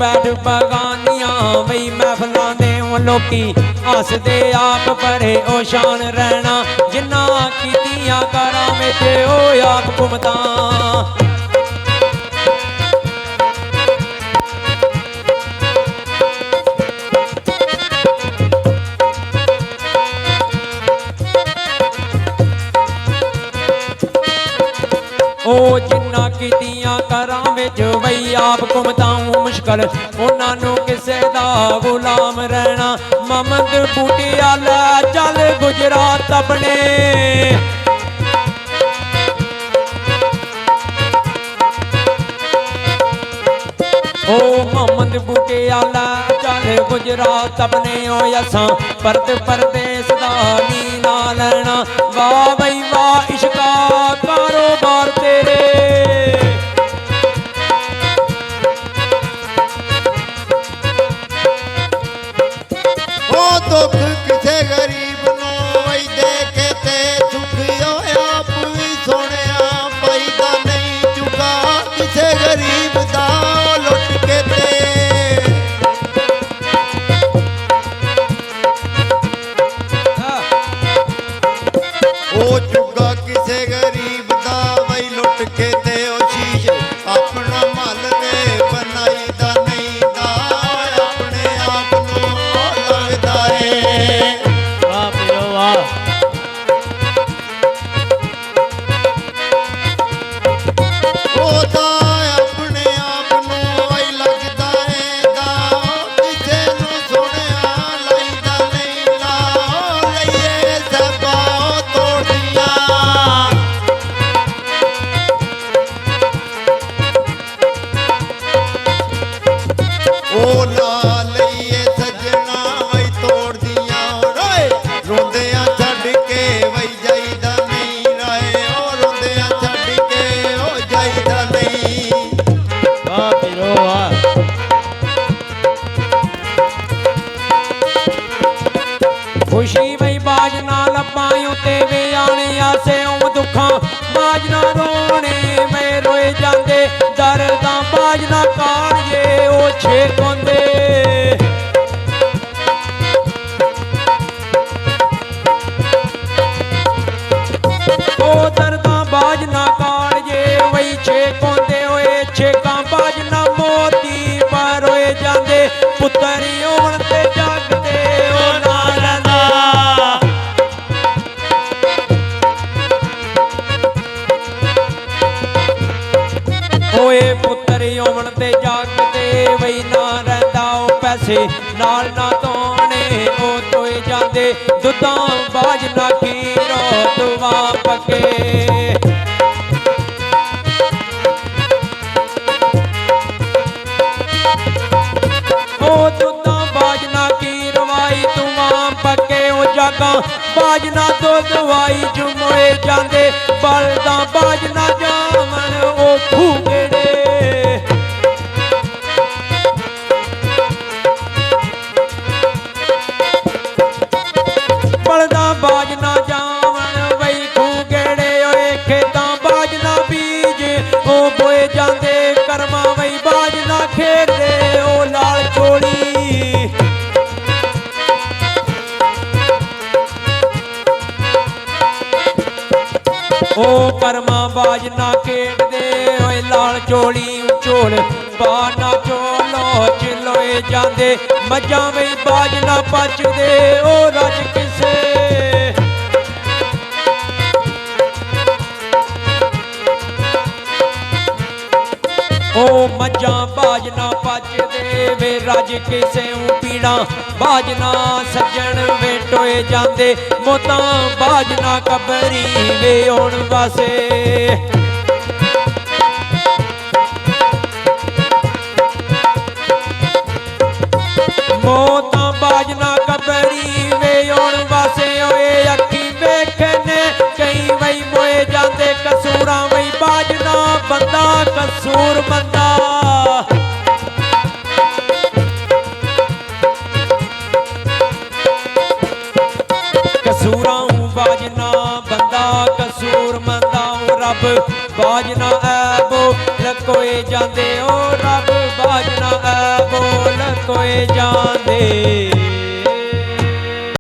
बैठ बगानियां वही महफलों दे लोकी हसदे आप परे ओ शान रहना जिन्ना कीतियां कारां विच ओ आप घुमदा ओ जिन्ना कीतियां करां विच वही आप घुमदा मुश्किल उन्हां किसे दा गुलाम रहना मोहम्मद बूटियाला चल गुजरात अपने ओ मोहम्मद बूटियाला चल गुजरात अपने ओ असां परदेस दा नी ना लेना वाह बई वाह इश्का कारोबार तेरे ओ दुख किसे गरीब नूं वही देखे ते सुखी होया आप भी सोहणिया पैदा नहीं चुका किसे गरीब दा लुट के ते ओ चुका किसे गरीब दा वही लुट के ते ओ शीश अपना मल वे बनाई दा नहीं दा अपने आप नूं लगदा है वाह पीरो वाह ओदा अपने आप नूं वही लगदा है दा किसे नूं सोहणिया लईदा नहीं ला लईए सबा तोड़िया ओ ला लईए सजना वही तोड़ दिया रोए रोंदियां छड्ड के वही जाईदा नहीं रहे ओ रोंदियां छड्ड के ओ जाईदा नहीं वाह पीरो वाह खुशी वही बाज ना लब्बां ते वे आने आसे ओ दुखां बाज ना रोने वे रोए जांदे दर्दां बाज ना काढ़िए ओ छे कोंदे ओ दर्दां बाज ना काढ़िए वही छे कोंदे ओए छेकां बाज ना मोती पर रोए जांदे पुत्तरी होण ते जागदे ओ ना रंदा ओए पुत्तर होवन ते जागदे वही ना रहिंदा ओ पैसे नाल ना धोने ओ धोए जांदे दुधां बाज ना खीरो दुआ पके ओ दुधां बाज ना खीरवाई दुआ पके ओ जागां बाज ना दुध वाई जुमोए जांदे बलदां बाज ना जावन ओ फूगड़े बलदां बाज ना जावन वही फूगड़े ओए खेतां बाज ना बीज ओ बोए जांदे करमां वही बाज ना खेड़दे ओ लाल चोली ओ करमां बाज ना खेड़दे ओए लाल चोली झोल पा ना चोलो चिलोए जांदे मज्जां वही बाज ना पचदे ओ रज किसे ओ मज्जां बाज ना पचदे वे रज किसे पीड़ा बाज ना सज्जन वे टोए जांदे मौतां बाज ना कबरी वे होण वासे मौतां बाज ना कबरी वे होण वासे ओए अखी वेखने कई वही मोए जांदे कसूरां वही बाज ना बंदा कसूर बंदा कसूरां बाज ना बंदा कसूर मंदा रब बाज ना ऐबो लकोए जांदे ओ रब बाज ना ऐबो ਕੋਏ ਜਾਂਦੇ